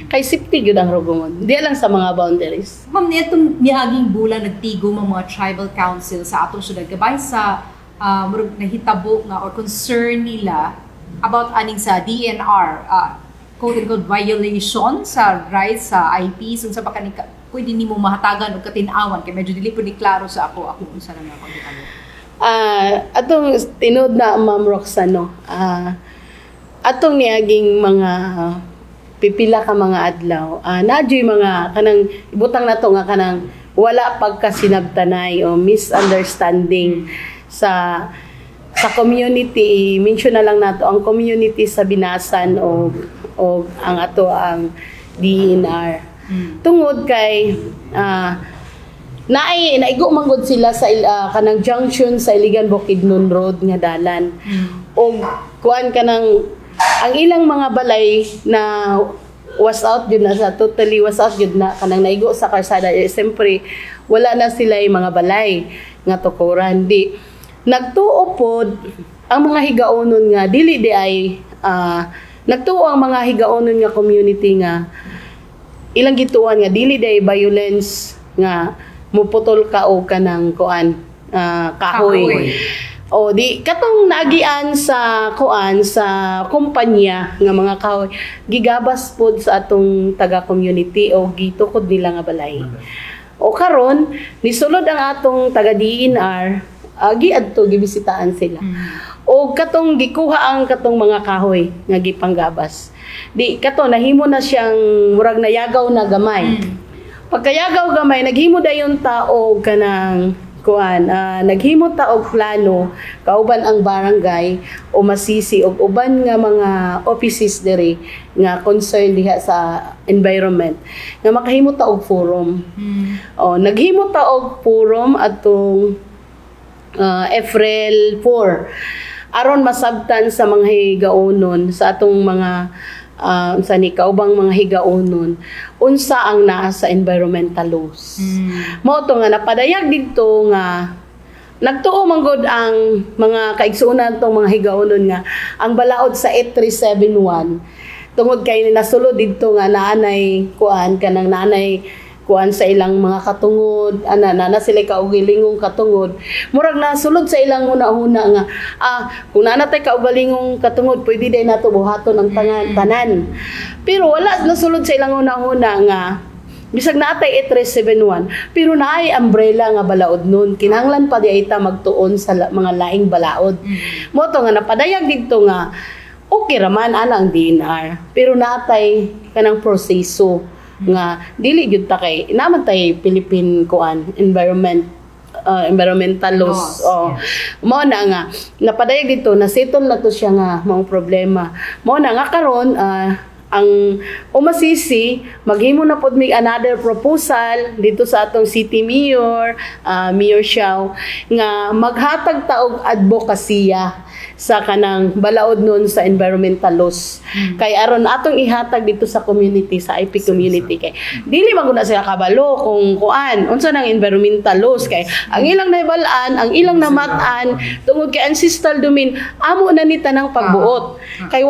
kay safety gyud ang Rugongon di lang sa mga boundaries. Ma'am, nitong miaging bulan nagtigo mga tribal council sa atong syudad gabay sa nahitabo nga or concern nila about aning sa DNR quote-unquote violation sa rights sa IPs unsa pa kaning pwede nimo mahatagan og katin-awan kay medyo dili pud ni klaro sa ako unsa na ako gitabo. Atong tinod na Ma'am Roxanne no. Atong niaging mga pipila ka mga adlaw. Nadyoy mga kanang ibutang nato nga kanang wala pagkasinabtanay o misunderstanding sa community. Mention na lang nato ang community sa Binasan o ang ato ang DNR. Tungod kay naigo manggod sila sa kanang junction sa Iligan Bukidnon Road nga dalan. O kuan kanang ang ilang mga balay na was out yun na sa totally was out yun na kanang naigo sa karsada. Siyempre wala na sila yung mga balay nga tukuran. Di nagtuo pod ang mga higaonon nga dili di ay nagtuo ang mga higaonon nga community nga ilang gituan nga dili di ay violence nga muputol ka o kanang kuan kahoy. O di katong naagian sa kuan sa kumpanya nga mga kahoy gigabas pod sa atong taga community o gitukod nila nga balay. O karon nisulod ang atong taga DNR giadto gibisitaan sila. O katong gikuha ang katong mga kahoy nga gipanggabas. Di kato nahimo na siyang murag nayagaw na gamay. Pagkayagaw gamay naghimo dayon tao kanang kuan naghimo ta og plano kauban ang barangay o masisi og uban nga mga offices diri nga concerned diha sa environment nga makahimo ta og forum. O naghimo ta og forum atong April 4 aron masabtan sa mga higaonon sa atong mga sa ni kaubang mga higaonon unsa ang naa sa environmental laws. Mao to nga napadayag didto nga nagtuo manggod ang mga kaigsuonan tong mga higaonon nga ang balaod sa 8371 tungod kay nasulod didto nga naanay kuan kanang naanay kuan sa ilang mga katungod ana sila kaugalingong katungod murag nasulod sa ilang una-una nga kung nanatay kaugalingong katungod pwede day nato buhaton ang tanan pero wala nasulod sa ilang una-una nga bisag natay 8371 pero naay umbrella nga balaod nun kinahanglan pa di ita magtuon sa mga laing balaod mo to nga napadayag didto nga okay raman ana ang DNR pero natay kanang proseso nga dili gyud ta kay naman tay Philippine kuan environmental laws. Mo na nga napadayag dito na settle na to siya nga mga problema. Mo na nga karon ang umasisi maghimo na pod mig another proposal dito sa atong city mayor Mayor Xiao nga maghatag ta og advokasya sa kanang balaod nun sa environmental laws. Kay aron atong ihatag dito sa community sa IP community kay dili maguna sila kabalo kung kuan unsa nang environmental laws kay ang ilang nahibalaan ang ilang namatan tungod kay ancestral domain amo na ni tanang pagbuot kay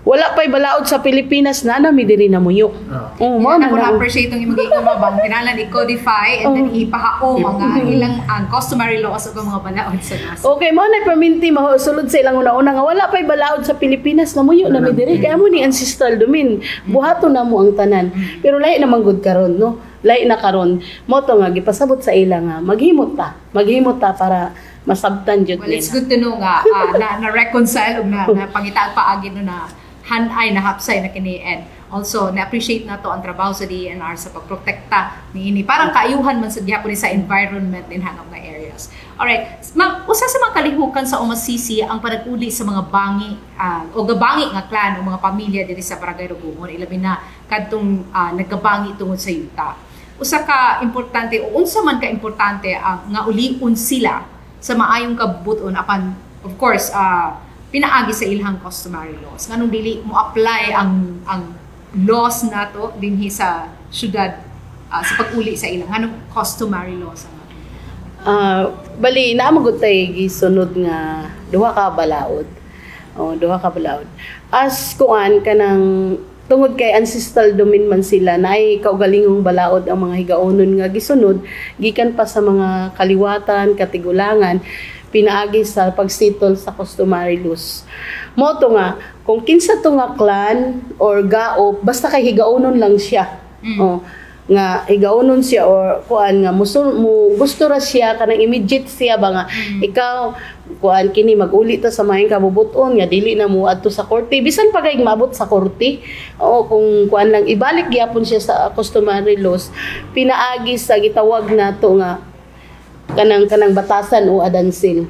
wala pa'y balaod sa Pilipinas na nami diri na muyok. Mo na appreciate tong imong gigumabang kinalan i-codify and then ipahaom mga ilang customary laws ug mga balaod sa nas. Okay, mo na perminti masulod sa ilang una-una nga wala pa'y balaod sa Pilipinas na muyok nami diri kay amo ni ancestral domain. Buhaton na mo ang tanan. Pero lahi na manggod karon no. Lahi na karon mo to nga gipasabot sa ila nga maghimot ta para masabtan jud nila. Well, it's good to know nga na reconcile ug na pangitaag paagi no na hanay na hapsay na kini and also na-appreciate na to ang trabaho sa DNR sa pagprotekta niini parang kaayuhan man sa gihapon sa environment din hanap nga areas. Alright, ma'am, usa sa mga kalihukan sa umasisi ang panag-uli sa mga bangi o gabangi nga clan o mga pamilya diri sa Barangay Rugungon ilabi na kadtong nagabangi tungod sa yuta. Usa ka importante o unsa man ka importante ang nga uliun sila sa maayong kabubuton apan of course pinaagi sa ilhang customary laws. Nganong dili mo apply ang laws nato dinhi sa syudad sa pag-uli sa ilang nganong customary laws bali naamagod tay gisunod nga duha ka balaod. Duha ka balaod. As kuan kanang tungod kay ancestral domain man sila naay kaugalingong balaod ang mga higaonon nga gisunod gikan pa sa mga kaliwatan, katigulangan. pinaagi sa pagsitol sa customary laws. Moto nga, kung kinsa to nga clan or gaop, basta kay higaunon lang siya. Oh, nga higaunon siya or kuan nga gusto ra siya kanang immediate siya ba nga ikaw kuan kini mag-uli ta sa mahing kabubuton nga dili na mo adto sa korte bisan pa kay maabot sa korte o kung kuan lang ibalik gyapon siya sa customary laws pinaagi sa gitawag nato nga kanang batasan o adansil.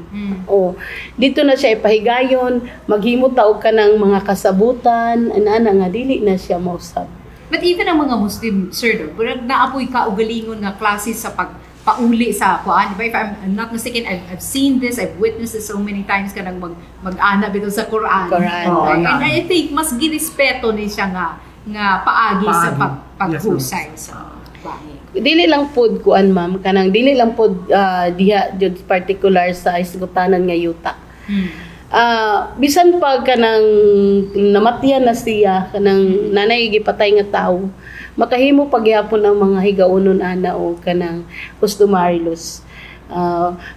O dito na siya ipahigayon, maghimo ta og kanang mga kasabutan ana nga dili na siya mausab. But even ang mga Muslim, sir, naapoy ka ugalingon nga klase sa pagpauli sa kuan. If I'm not mistaken, I've seen this, I've witnessed this so many times kanang mag-ana bito sa Quran. And I think mas girespeto ni siya nga paagi sa paghusay sa bahay. Dili lang pod kuan ma'am, kanang dili lang pod diha jud particular sa isgutanan nga yuta. Bisan pag kanang namatyan na siya kanang nanay gipatay nga tawo makahimo pagyapon ang mga higaunon ana o kanang customary laws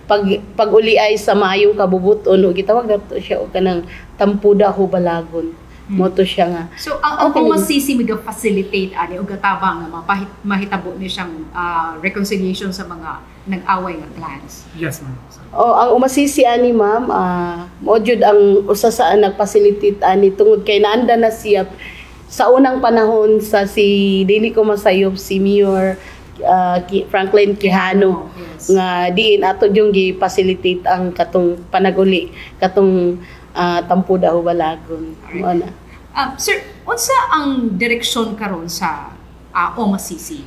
pag uli ay sa maayong kabubuton o gitawag nato siya o kanang tampuda ho balagon moto siya nga. So ang masisi mig facilitate ani og gatabang nga mahitabo ni siyang reconciliation sa mga nag-away nga clans. Yes, ma'am. Ang umasisi ani ma'am, mo jud ang usa sa nag-facilitate ani tungod kay naanda na siya sa unang panahon sa si dili ko masayop si Mayor Franklin Quijano nga diin ato yung gi-facilitate ang katong panaguli katong tampuda o balagon. Sir, unsa ang direksyon karon sa OMA-CC?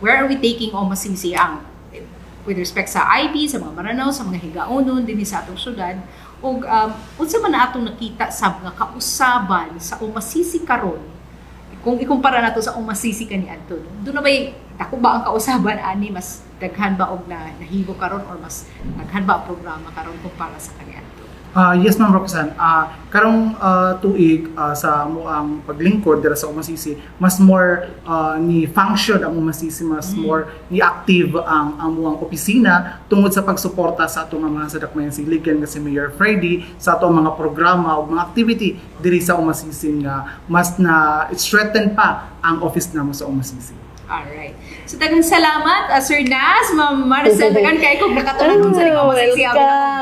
Where are we taking OMA-CC with respect sa IB, sa mga Maranao, sa mga higaunon din sa atong syudad? O unsa man na atong nakita sa mga kausaban sa OMA-CC karon? Kung ikumpara nato sa OMA-CC kaniadto, doon na ba'y dako ba ang kausaban ani mas daghan ba og nahibo karon or mas daghan ba ang programa karon kumpara sa kaniadto? Yes, Ma'am Roxanne. Karong tuig sa ang paglingkod dira sa OMA-CC, mas more ni function ang OMA-CC, mas more ni active ang muang opisina tungod sa pagsuporta sa atong mga sadakmayan siligan nga si Mayor Freddy sa atong mga programa o mga activity diri sa OMA-CC nga mas na strengthen pa ang office namo sa OMA-CC. Alright. So, daghang salamat, Sir Nas, Ma'am Maricel. Daghang kayo kung nakatulong sa ring OMA-CC.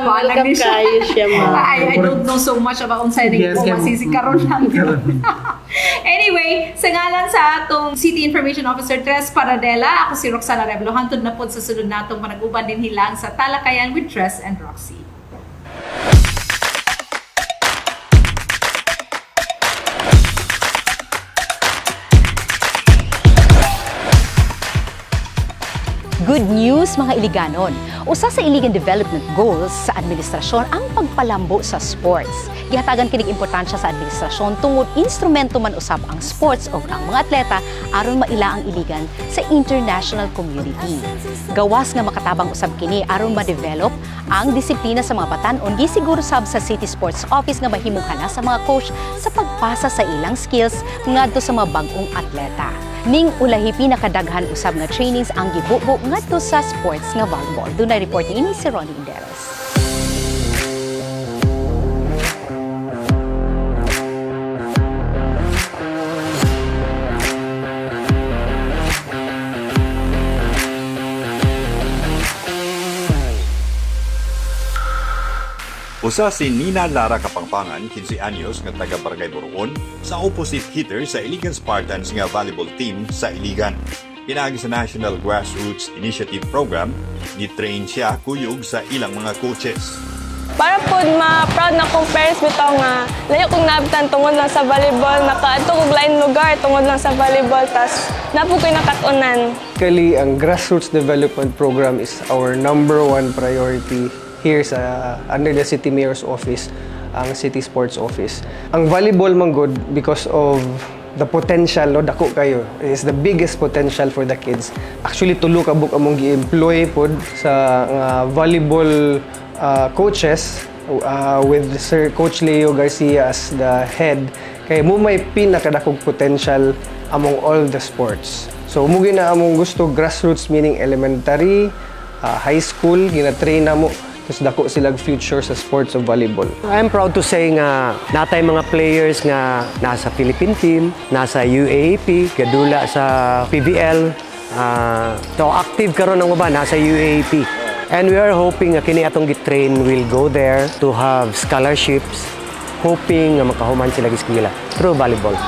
Welcome kayo siya, ma'am. I don't know so much about sa ring OMA-CC. Karon lang. Anyway, sa ngalan sa atong City Information Officer Tres Paradela, ako si Roxana Revlo. Hantod na po sa sunod natong panag-uban din hilang sa Talakayan with Tres and Roxy. Good news mga Iliganon. Usa sa Iligan Development Goals sa administrasyon ang pagpalambo sa sports. Gihatagan kining importansya sa administrasyon tungod instrumento man usab ang sports o ang mga atleta aron maila ang Iligan sa international community. Gawas nga makatabang usab kini aron ma-develop ang disiplina sa mga batan-on gisiguro sab sa City Sports Office nga mahimong-hana sa mga coach sa pagpasa sa ilang skills ngadto sa mga bag-ong atleta. Ning ulahi pinakadaghan usab nga trainings ang gibubo ngadto sa sports nga volleyball. Dunay report ni si Ronnie Inderos. Usa si Nina Lara Kapangpangan, 15 anyos, nga taga Barangay Buruon, sa opposite hitter sa Iligan Spartans nga volleyball team sa Iligan. Pinaagi sa National Grassroots Initiative Program, gitrain siya kuyog sa ilang mga coaches. Para po ma-proud na kong parents bitaw nga layo kong naabtan tungod lang sa volleyball, nakaadto kong lain lugar tungod lang sa volleyball, tas napo ko'y nakatunan. Basically, ang Grassroots Development Program is our #1 priority here sa under the City Mayor's Office, ang City Sports Office. Ang volleyball man good because of the potential, no, dako kayo. Is the biggest potential for the kids. Actually, tulo ka buk among gi-employ pod sa volleyball coaches with Sir Coach Leo Garcia as the head. Kay mo may pinakadakog potential among all the sports. So, mugi na among gusto grassroots meaning elementary, high school, gina-train na mo Tapos dako silang future sa sports of volleyball. I'm proud to say nga natay mga players nga nasa Philippine team, nasa UAAP, gadula sa PBL. So active karon ang uban nasa UAAP. And we are hoping nga kini atong gitrain will go there to have scholarships, hoping nga makahuman sila giskila through volleyball.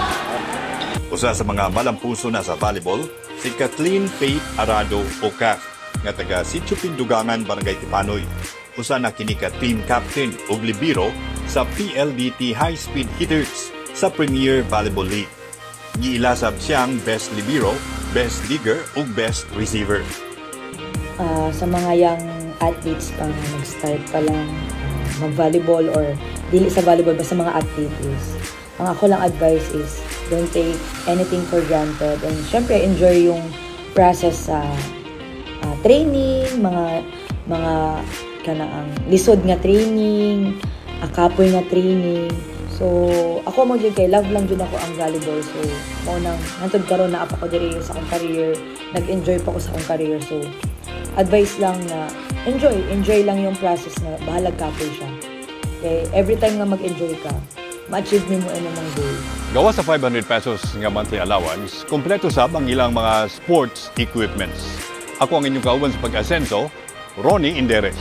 Usa sa mga malampuso na sa volleyball, si Kathleen Faith Arado Ocaf, nga taga Sitio Pindugangan, Barangay Tipanoy. Usa na kini ka team captain ug libero sa PLDT High Speed Hitters sa Premier Volleyball League. Giilasab siyang best libero, best digger ug best receiver. Sa mga young athletes pang nag-start pa lang mag-volleyball or dili sa volleyball basta mga activities, ang ako lang advice is don't take anything for granted and syempre enjoy yung process sa training, mga kanang lisod nga training, kapoy nga training. So ako mo jud kay love lang jud ako ang volleyball. So mao nang hantod karon na ako diri sa akong career, nag-enjoy pa ko sa akong career. So advice lang na enjoy lang yung process na bahalag kapoy siya. Okay, every time nga mag-enjoy ka, ma-achieve mo imong goal. Gawa sa 500 pesos nga monthly allowance, kompleto sab ang ilang mga sports equipments. Ako ang inyong kauban sa pag-asenso, Ronnie Inderes.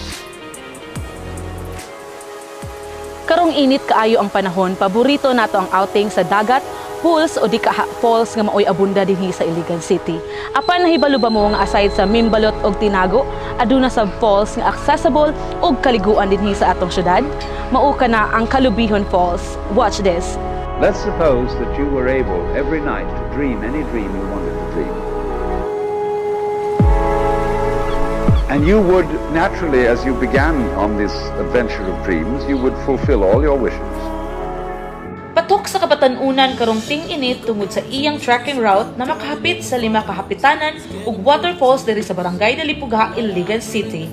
Karong init kaayo ang panahon, paborito nato ang outing sa dagat, pools o di ka falls nga maoy abunda dinhi sa Iligan City. Apan nahibalo ba mo nga aside sa Mimbalot og Tinago, aduna sa falls nga accessible og kaliguan dinhi sa atong syudad? Mao kana ang Kalubihon Falls. Watch this. Let's suppose that you were able every night to dream any dream you wanted to dream. And you would naturally, as you began on this adventure of dreams, you would fulfill all your wishes. Patok sa kabatanunan karong ting-init tungod sa iyang trekking route na makahapit sa 5 kahapitanan ug waterfalls diri sa Barangay Dalipuga, Iligan City.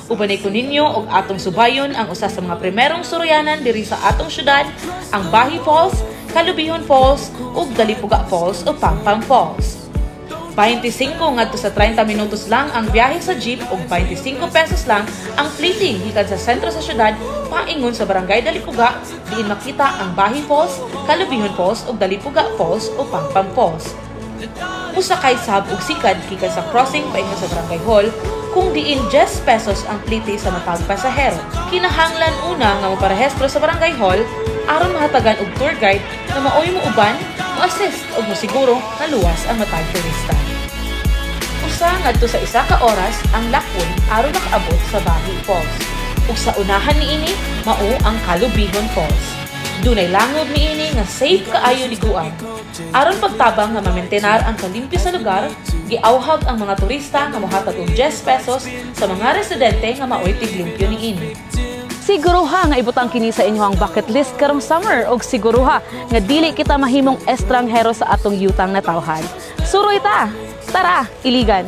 Ubanay ko ninyo og atong subayon ang usa sa mga primerong suroyanan diri sa atong syudad, ang Bahi Falls, Kalubihon Falls ug Dalipuga Falls o Pampang Falls. 25 ngadto sa 30 minutos lang ang biyahe sa jeep ug 25 pesos lang ang plating gikan sa sentro sa syudad paingon sa Barangay Dalipuga diin makita ang Bahi Falls, Kalubihon Falls ug Dalipuga Falls o Pampang Falls. Musakay sab ug sikad gikan sa crossing paingon sa Barangay Hall kung diin 10 pesos ang plite sa matag pasahero. Kinahanglan una nga moparehistro sa Barangay Hall aron mahatagan og tour guide na maoy mo uban, mo-assist ug mosiguro nga luwas ang matag turista. Usa ngadto sa 1 ka oras ang lakon aron nakaabot sa Bahi Falls. Ug sa unahan niini mao ang Kalubihon Falls. Dunay langod niini nga safe kaayo liguan. Aron pagtabang nga mamentenar ang kalimpyo sa lugar, giawhag ang mga turista nga mohatag og 10 pesos sa mga residente nga maoy tiglimpyo niini. Siguruha nga ibutang kini sa inyo ang bucket list karong summer og siguruha nga dili kita mahimong estranghero sa atong yutang na tawhan. Suroy ta! Tara, Iligan!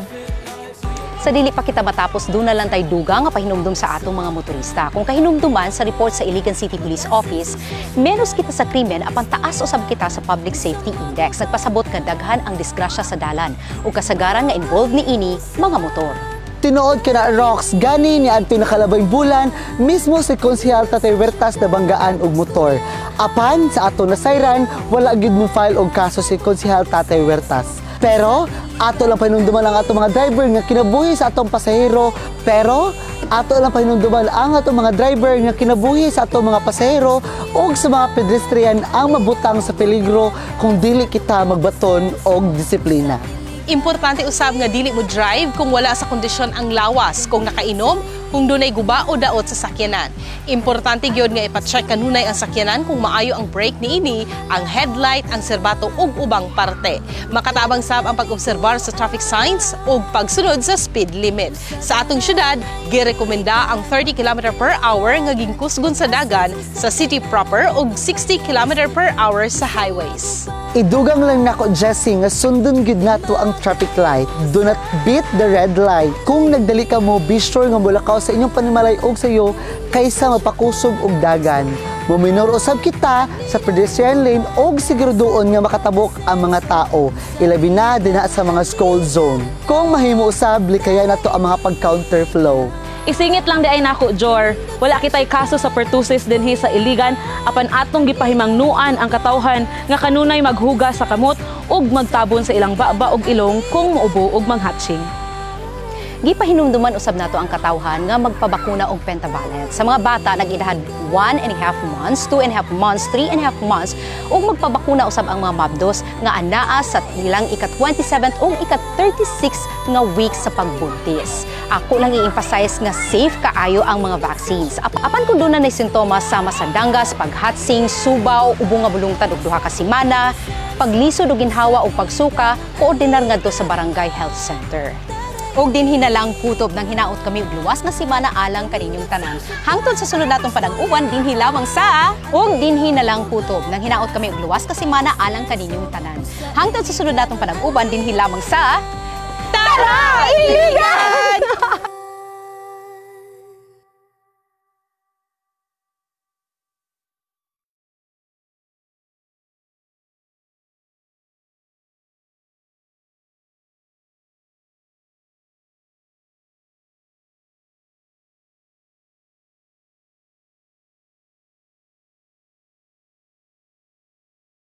Sa dili pa kita matapos, doon na lang tayo duga nga pahinumdum sa atong mga motorista. Kung kahinumduman sa report sa Iligan City Police Office, menos kita sa krimen apan taas usab kita sa Public Safety Index. Nagpasabot nga daghan ang disgrasya sa dalan ug kasagaran nga involved niini mga motor. Tinuod kina Rox, gani ni adto nakalabay bulan, mismo si Konsehal Tatay Huertas na banggaan og motor. Apan sa ato nasayran, wala gid mo file og kaso si Konsehal Tatay Huertas. Pero ato lang pahinumduman ang ato mga driver nga kinabuhi sa atong pasahero. Pero ato lang pahinumduman ang ato mga driver nga kinabuhi sa atong mga pasahero ug sa mga pedestrian ang mabutang sa peligro kung dili kita magbaton og disiplina. Importante usab nga dili mo drive kung wala sa kondisyon ang lawas, kung nakainom, kung dunay guba o daot sa sakyanan. Importante gyud nga ipa-check kanunay ang sakyanan kung maayo ang brake niini, ang headlight, ang serbato ug ubang parte. Makatabang sab ang pag-obserbar sa traffic signs ug pagsunod sa speed limit. Sa atong syudad, girekomenda ang 30 km/h nga gingkusgon sa dagan sa city proper ug 60 km/h sa highways. Idugang lang nako, Jessie, nga sundon gid nato ang traffic light. Do not beat the red light. Kung nagdali ka mo, be sure nga mulakaw sa inyong panimalay og sayo kaysa mapakusog og dagan. Muminor usab kita sa pedestrian lane og siguro doon nga makatabok ang mga tao. Ilabi na dinha sa mga school zone. Kung mahimo usab, likayan nato ang mga pag-counter flow. Isingit lang di ay nako, Jor. Wala kitay kaso sa pertussis dinhi sa Iligan apan atong gipahimangnuan ang katawhan nga kanunay maghuga sa kamot ug magtabon sa ilang baba ug ilong kung muubo ug manghatching. Gipahinumduman usab nato ang katawhan nga magpabakuna og pentavalent. Sa mga bata nag-edad 1.5 months, 2.5 months, 3.5 months ug magpabakuna usab ang mga mabdos nga anaa sa ilang ika-27 ug ika-36 nga week sa pagbuntis. Ako lang i-emphasize nga safe kaayo ang mga vaccines. Apan kung doon na sintomas sama sa danggas, paghatsing, subaw, ubo nga bulungtad og duha ka semana, paglisod og ginhawa ug pagsuka, koordinar ngadto sa Barangay Health Center. Og din hinalang kutob nang hinaot kami og luwas nga semana alang kaninyong tanan. Hangtod sa sulod natong panag-uban din hilamang sa og din hinalang kutob nang hinaot kami og luwas nga semana alang kaninyong tanan. Hangtod sa sulod natong panag-uban din hilamang sa Tara Iligan!